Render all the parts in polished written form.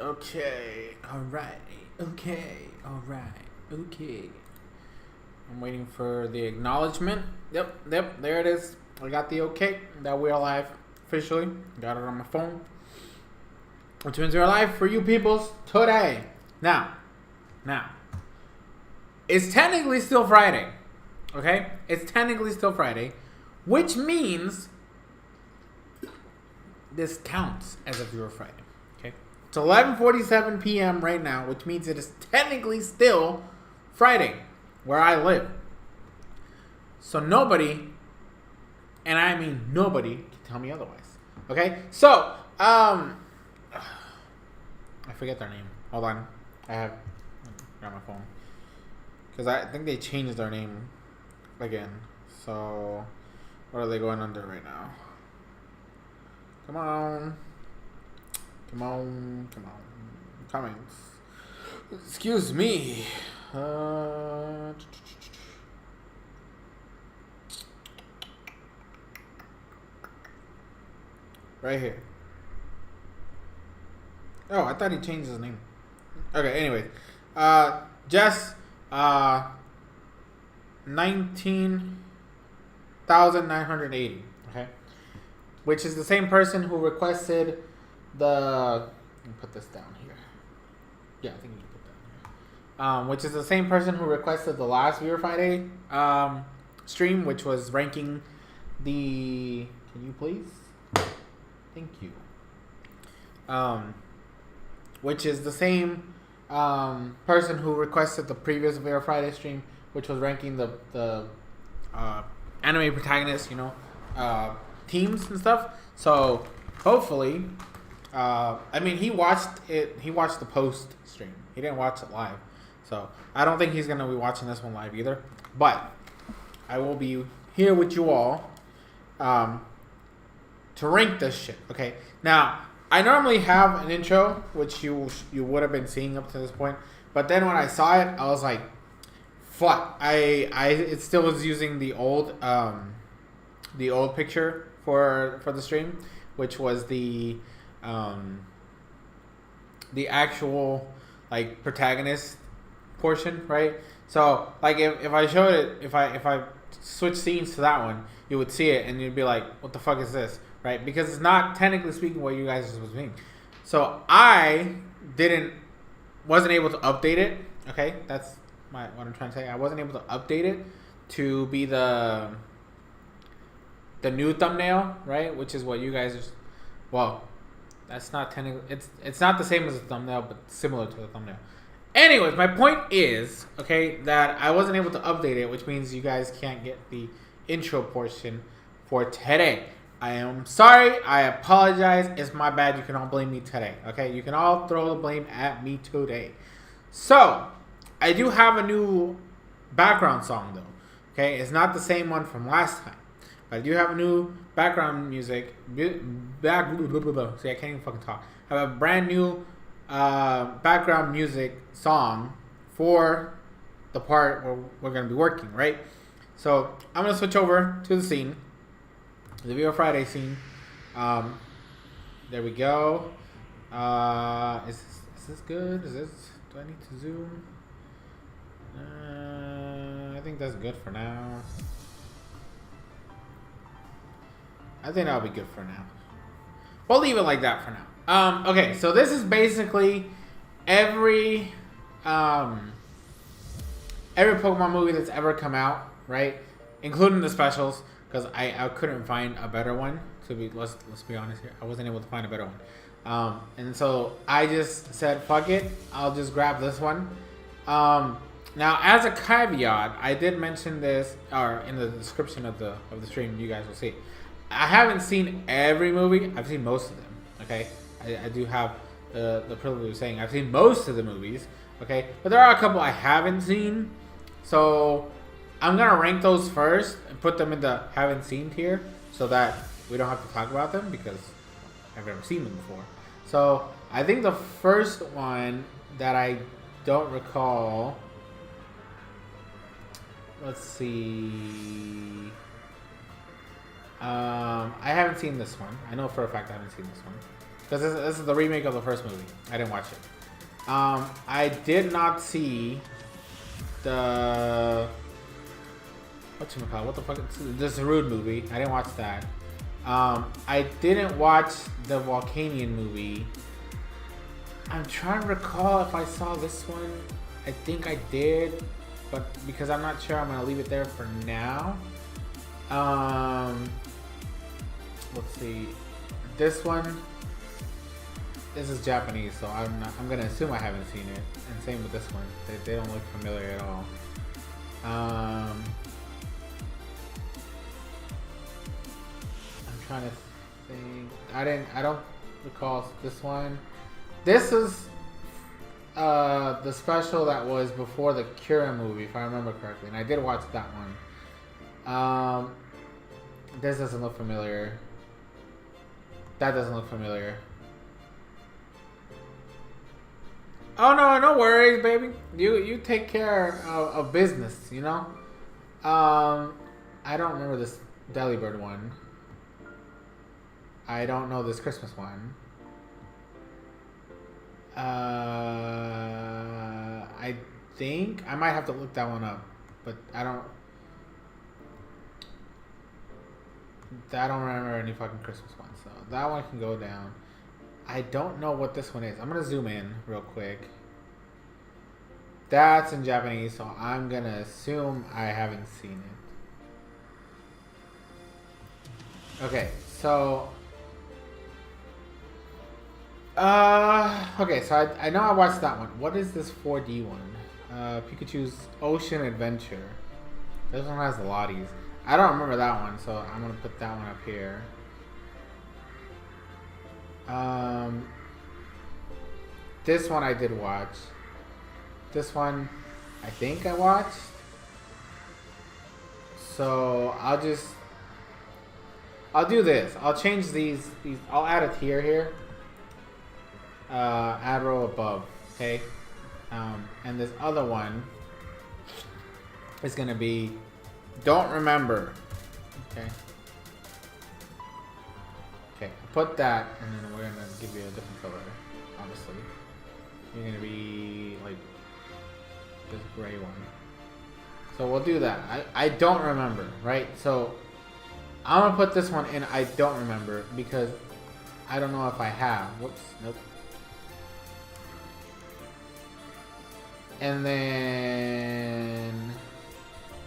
Okay. Alright. Okay. I'm waiting for the acknowledgement. Yep. There it is. I got the okay that we're live officially. Got it on my phone. Which means we're live for you peoples today. Now. It's technically still Friday. Okay? It's technically still Friday. Which means this counts as if you're Friday. Okay? It's 11:47 p.m. right now, which means it is technically still Friday where I live. So nobody, and I mean nobody, can tell me otherwise. Okay? So, I forget their name. Hold on. I got my phone. Because I think they changed their name again. So, what are they going under right now? Come on. Comments. Excuse me. Right here. Oh, I thought he changed his name. Okay, anyway. Jess, 19,980. Okay. Which is the same person who requested the... Let me put this down here. Yeah, I think you can put that here. Which is the same person who requested the last Viewer Friday stream, which was ranking the... Can you please? Thank you. Which is the same person who requested the previous Viewer Friday stream, which was ranking the anime protagonists, teams and stuff. So hopefully, I mean, he watched it. He watched the post stream. He didn't watch it live. So I don't think he's gonna be watching this one live either. But I will be here with you all to rank this shit. Okay. Now I normally have an intro, which you would have been seeing up to this point. But then when I saw it, I was like, fuck. It still was using the old picture for the stream, which was the actual like protagonist portion, right? So like if I showed it, if I switch scenes to that one, you would see it and you'd be like, what the fuck is this, right? Because it's not technically speaking what you guys are supposed to be. So I wasn't able to update it. Okay, that's what I'm trying to say. I wasn't able to update it to be the new thumbnail, right? Which is what you guys are. Well, that's not technically. It's not the same as a thumbnail, but similar to a thumbnail. Anyways, my point is, okay, that I wasn't able to update it, which means you guys can't get the intro portion for today. I am sorry. I apologize. It's my bad. You can all blame me today. Okay, you can all throw the blame at me today. So, I do have a new background song though. Okay, it's not the same one from last time. I do have a new background music. See, I can't even fucking talk. I have a brand new background music song for the part where we're going to be working, right? So I'm going to switch over to the scene. The Viewer Friday scene. There we go. Is this good? Do I need to zoom? I think that's good for now. I think that'll be good for now. We'll leave it like that for now. Okay, so this is basically every Pokemon movie that's ever come out, right? Including the specials, because I couldn't find a better one. Let's be honest here. I wasn't able to find a better one. And so I just said, fuck it. I'll just grab this one. Now, as a caveat, I did mention this, or in the description of the stream, you guys will see. I haven't seen every movie. I've seen most of them. Okay, I do have the privilege of saying I've seen most of the movies. Okay, but there are a couple I haven't seen. So I'm gonna rank those first and put them in the haven't seen tier, so that we don't have to talk about them because I've never seen them before. So I think the first one that I don't recall. Let's see. I haven't seen this one. I know for a fact I haven't seen this one. because this is the remake of the first movie. I didn't watch it. I did not see the whatchamacallit, what the fuck? This Rude movie. I didn't watch that. I didn't watch the Volcanian movie. I'm trying to recall if I saw this one. I think I did, but because I'm not sure, I'm gonna leave it there for now. Let's see. This one. This is Japanese, so I'm gonna assume I haven't seen it. And same with this one. They don't look familiar at all. I'm trying to think. I don't recall this one. This is the special that was before the Kira movie, if I remember correctly, and I did watch that one. This doesn't look familiar. That doesn't look familiar. Oh no, no worries, baby. You take care of business, you know. I don't remember this Delibird one. I don't know this Christmas one. I think I might have to look that one up, but I don't remember any fucking Christmas one, so that one can go down. I don't know what this one is. I'm gonna zoom in real quick. That's in Japanese, so I'm gonna assume I haven't seen it. Okay, so okay, so I know I watched that one. What is this 4D one? Pikachu's Ocean Adventure. This one has the Lotties. I don't remember that one, so I'm gonna put that one up here. This one I did watch. This one I think I watched. So I'll do this. I'll change these I'll add a tier here. Add row above, okay? And this other one is gonna be don't remember. Okay. Okay, put that, and then we're gonna give you a different color. Obviously, you're gonna be like this gray one. So we'll do that. I don't remember, right? So I'm gonna put this one in. I don't remember because I don't know if I have. Whoops. Nope. And then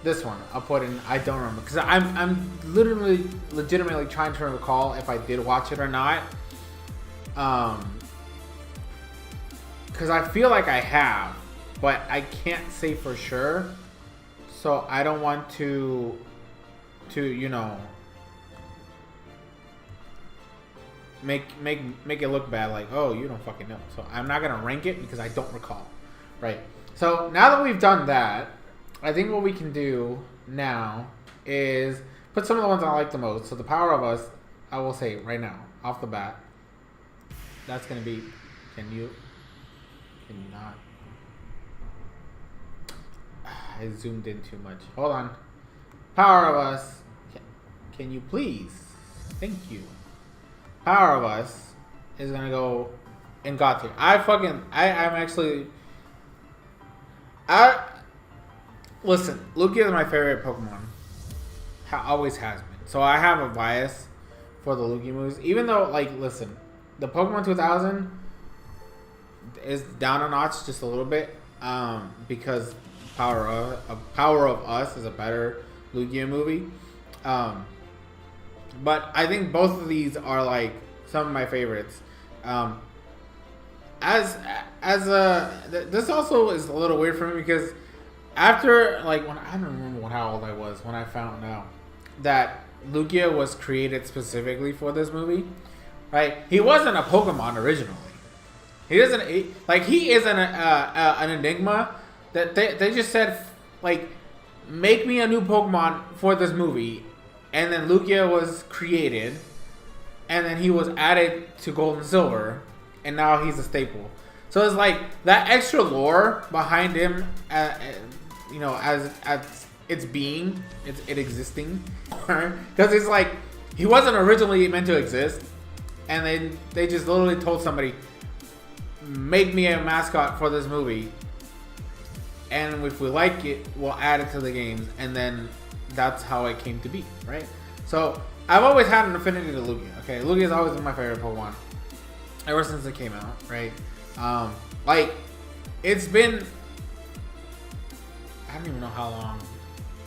this one I'll put in. I don't remember because I'm literally legitimately trying to recall if I did watch it or not. Because I feel like I have, but I can't say for sure. So I don't want to you know make it look bad. Like, oh, you don't fucking know. So I'm not gonna rank it because I don't recall. Right. So now that we've done that, I think what we can do now is put some of the ones I like the most. So the Power of Us, I will say right now, off the bat, that's going to be, can you not? I zoomed in too much. Hold on. Power of Us, can you please? Thank you. Power of Us is going to go in God tier. Listen, Lugia is my favorite Pokemon. Always has been. So I have a bias for the Lugia moves. Even though, like, listen, the Pokemon 2000 is down a notch just a little bit. Because Power of Us is a better Lugia movie. But I think both of these are, like, some of my favorites. This also is a little weird for me because after, like, I don't remember how old I was when I found out that Lugia was created specifically for this movie, right? He wasn't a Pokemon originally. He is an enigma that they just said, like, make me a new Pokemon for this movie, and then Lugia was created, and then he was added to Gold and Silver, and now he's a staple. So it's like that extra lore behind him, you know, as it's being, it existing, because it's like he wasn't originally meant to exist, and they just literally told somebody, make me a mascot for this movie, and if we like it, we'll add it to the games, and then that's how it came to be, right? So I've always had an affinity to Lugia. Okay, Lugia has always been my favorite Pokemon ever since it came out, right? Like it's been, I don't even know how long,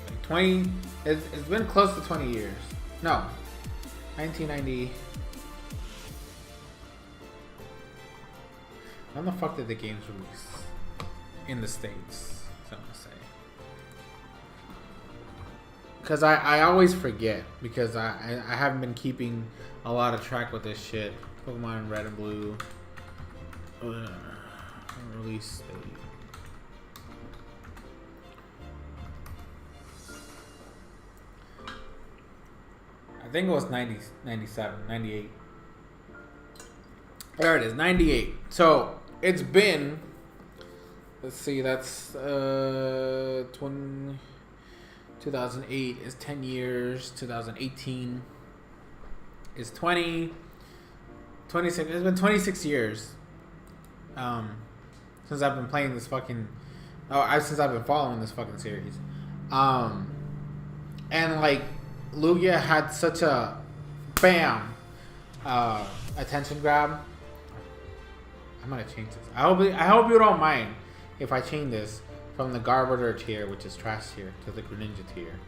like 20. It's been close to 20 years. No, 1990. When the fuck did the games release in the States? So I'm gonna say. Because I always forget, because I haven't been keeping a lot of track with this shit. Pokemon Red and Blue. Release date. I think it was 90, 97, 98. There it is, 98. So it's been, let's see, that's 2008 is 10 years. 2018 is 20. 26. It's been 26 years since I've been playing this fucking. Since I've been following this fucking series, and like Lugia had such a bam attention grab. I'm gonna change this. I hope you don't mind if I change this from the Garbodor tier, which is trash tier, to the Greninja tier,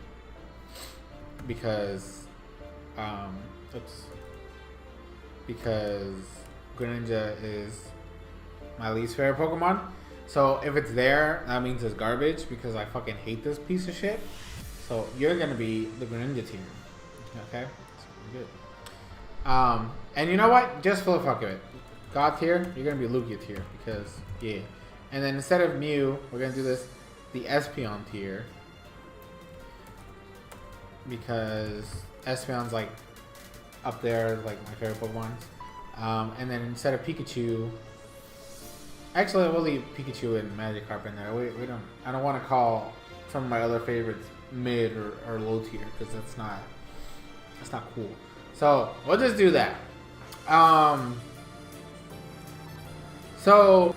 because because Greninja is my least favorite Pokemon. So if it's there, that means it's garbage, because I fucking hate this piece of shit. So you're gonna be the Greninja tier, okay? So good. And you know what? Just for the fuck of it, God tier, you're gonna be Lugia tier, because yeah. And then instead of Mew, we're gonna do this the Espeon tier, because Espeon's like up there, like my favorite Pokemon. And then instead of Pikachu, actually we'll leave Pikachu and Magikarp in there. I don't want to call some of my other favorites mid or low tier, because that's not cool. So we'll just do that. So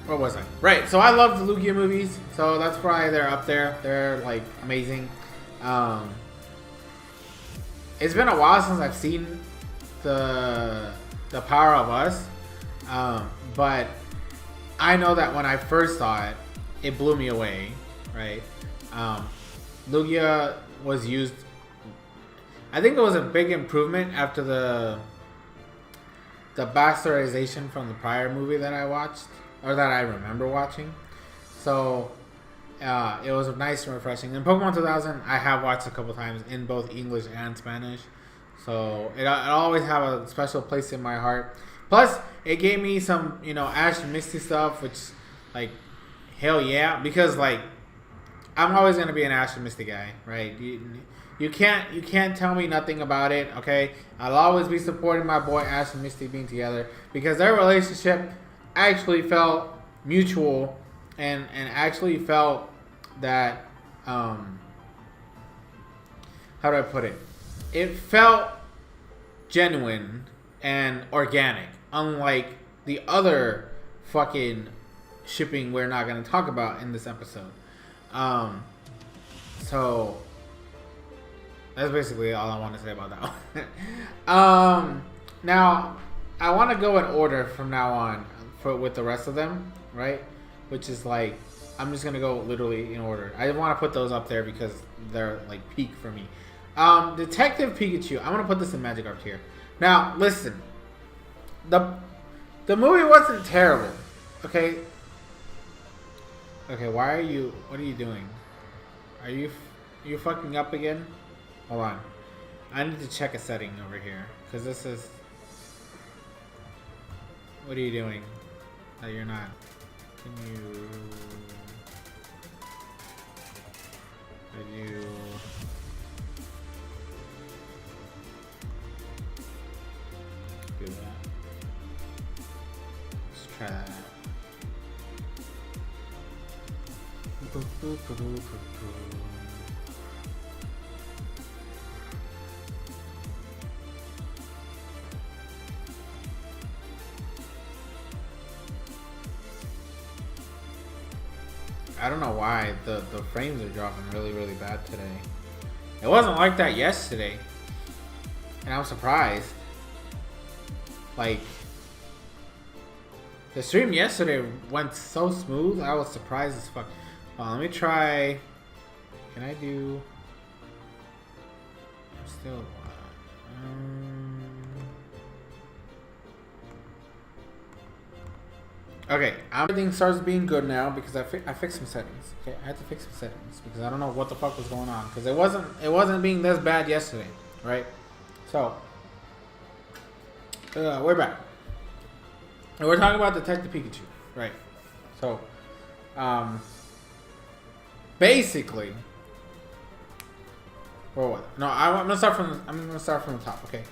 where was I? Right. So I love the Lugia movies, so that's why they're up there. They're like amazing. It's been a while since I've seen the Power of Us, but I know that when I first saw it, it blew me away, right? Lugia was used. I think it was a big improvement after the bastardization from the prior movie that I watched, or that I remember watching. So it was nice and refreshing. And Pokemon 2000, I have watched a couple times in both English and Spanish. So it always have a special place in my heart. Plus, it gave me some, Ash and Misty stuff, which, like, hell yeah. Because, like, I'm always going to be an Ash and Misty guy, right? You can't tell me nothing about it, okay? I'll always be supporting my boy Ash and Misty being together, because their relationship actually felt mutual and actually felt that, how do I put it? It felt genuine and organic, unlike the other fucking shipping we're not going to talk about in this episode. So that's basically all I want to say about that one. Now I want to go in order from now on with the rest of them, right? Which is like, I'm just gonna go literally in order. I want to put those up there because they're like peak for me. Detective Pikachu, I'm gonna put this in Magikarp tier. Now listen, the movie wasn't terrible, okay? Okay, what are you doing? Are you fucking up again? Hold on, I need to check a setting over here, because this is, what are you doing that you're not? Can you do that? Let's try that out. I don't know why the frames are dropping really bad today. It wasn't like that yesterday. And I'm surprised. Like, the stream yesterday went so smooth, I was surprised as fuck. Let me try. Can I do? Still. Okay, everything starts being good now because I fixed some settings. Okay, I had to fix some settings because I don't know what the fuck was going on because it wasn't being this bad yesterday, right? So we're back. And we're talking about Detective Pikachu, right? So basically, or what? No, I'm gonna start from the top. Okay,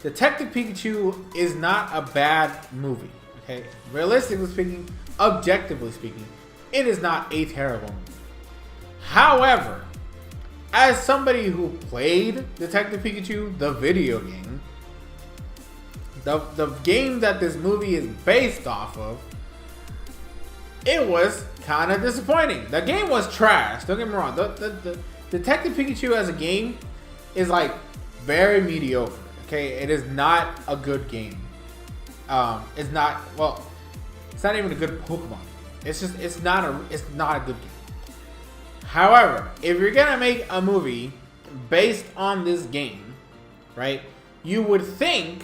Detective Pikachu is not a bad movie. Okay, realistically speaking, objectively speaking, it is not a terrible movie. However, as somebody who played Detective Pikachu, the video game, the game that this movie is based off of, it was kind of disappointing. The game was trash. Don't get me wrong. The Detective Pikachu as a game is like very mediocre. Okay, it is not a good game. It's not even a good Pokemon. It's not a good game. However, if you're gonna make a movie based on this game, right? You would think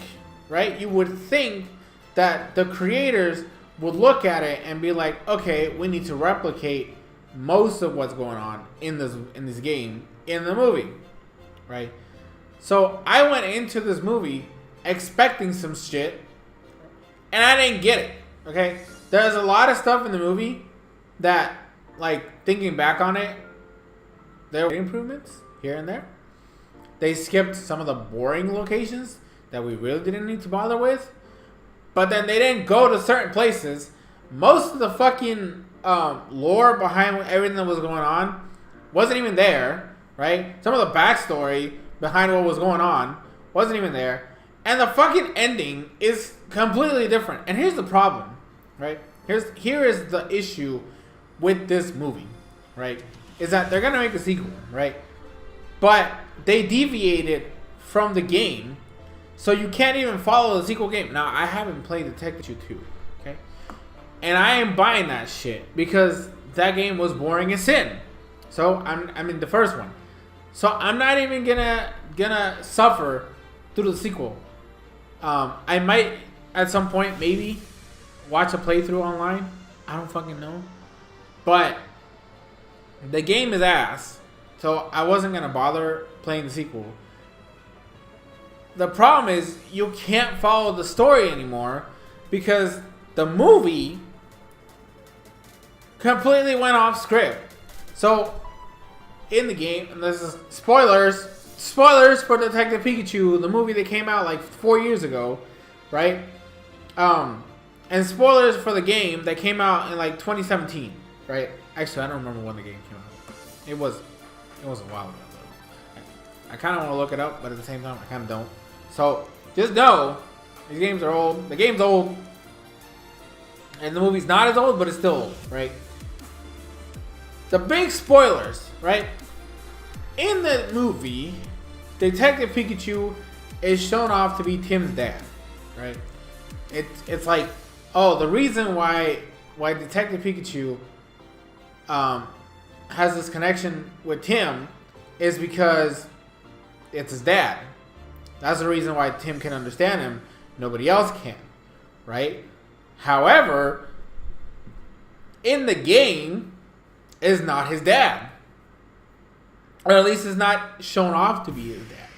that the creators would look at it and be like, okay, we need to replicate most of what's going on in this game in the movie, right? So I went into this movie expecting some shit. And I didn't get it, okay? There's a lot of stuff in the movie that, like, thinking back on it, there were improvements here and there. They skipped some of the boring locations that we really didn't need to bother with. But then they didn't go to certain places. Most of the fucking lore behind everything that was going on wasn't even there, right? Some of the backstory behind what was going on wasn't even there. And the fucking ending is completely different. And here's the problem, right? Here is the issue with this movie, right? Is that they're gonna make a sequel, right? But they deviated from the game, so you can't even follow the sequel game. Now, I haven't played Detective Pikachu 2, okay? And I am buying that shit because that game was boring as sin. So I'm in the first one. So I'm not even gonna suffer through the sequel. I might at some point maybe watch a playthrough online. I don't fucking know. But the game is ass. So I wasn't gonna bother playing the sequel. The problem is you can't follow the story anymore because the movie completely went off script. So in the game, and this is spoilers for Detective Pikachu, the movie that came out like 4 years ago, right? And spoilers for the game that came out in like 2017, right? Actually, I don't remember when the game came out. It was a while ago though. I kind of want to look it up, but at the same time, I kind of don't. So just know these games are old. The game's old, and the movie's not as old, but it's still old, right? The big spoilers, right? In the movie, Detective Pikachu is shown off to be Tim's dad, right? It's like, oh, the reason why Detective Pikachu has this connection with Tim is because it's his dad. That's the reason why Tim can understand him. Nobody else can, right? However, in the game, is not his dad. Or at least is not shown off to be his dad,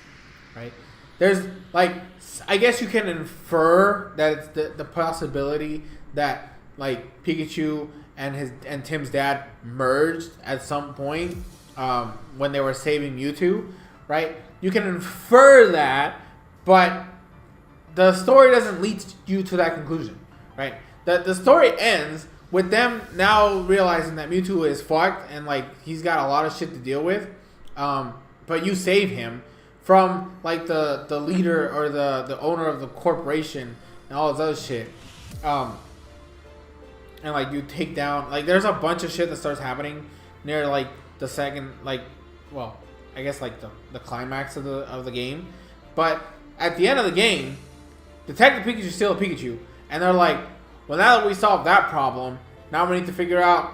right? There's, like, I guess you can infer that it's the possibility that, like, Pikachu and Tim's dad merged at some point when they were saving Mewtwo, right? You can infer that, but the story doesn't lead you to that conclusion, right? The story ends with them now realizing that Mewtwo is fucked and, like, he's got a lot of shit to deal with. But you save him from, like, the leader or the owner of the corporation and all this other shit. and like you take down, like there's a bunch of shit that starts happening near like the second, like, well, I guess like the climax of the game. But at the end of the game, Detective Pikachu's still a Pikachu, and they're like, well, now that we solved that problem, now we need to figure out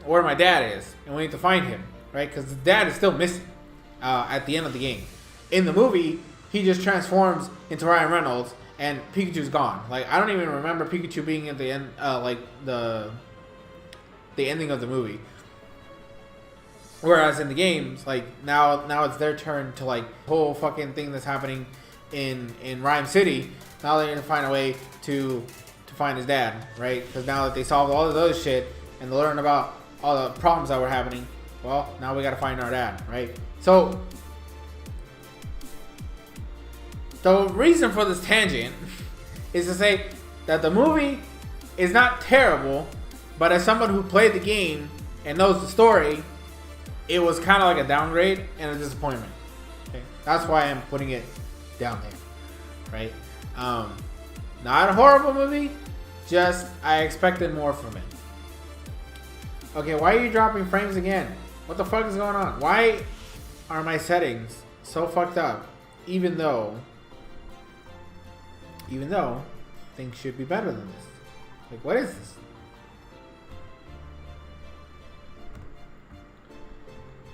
where my dad is, and we need to find him, right? Because the dad is still missing at the end of the game. In the movie, he just transforms into Ryan Reynolds, and Pikachu's gone. Like, I don't even remember Pikachu being at the end, like the ending of the movie. Whereas in the games, like now it's their turn to like whole fucking thing that's happening in Rhyme City. Now they're gonna find a way to find his dad, right? Because now that they solved all of those shit and they learn about all the problems that were happening, well, now we gotta find our dad, right? So the reason for this tangent is to say that the movie is not terrible, but as someone who played the game and knows the story, it was kind of like a downgrade and a disappointment. Okay, that's why I'm putting it down there, right? Not a horrible movie, just I expected more from it. Okay, why are you dropping frames again? What the fuck is going on? Why are my settings so fucked up? Even though things should be better than this. Like, what is this?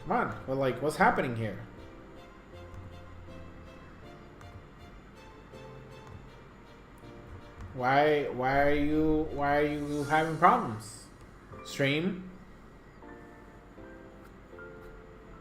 Come on, well, like, what's happening here? Why are you having problems? Stream?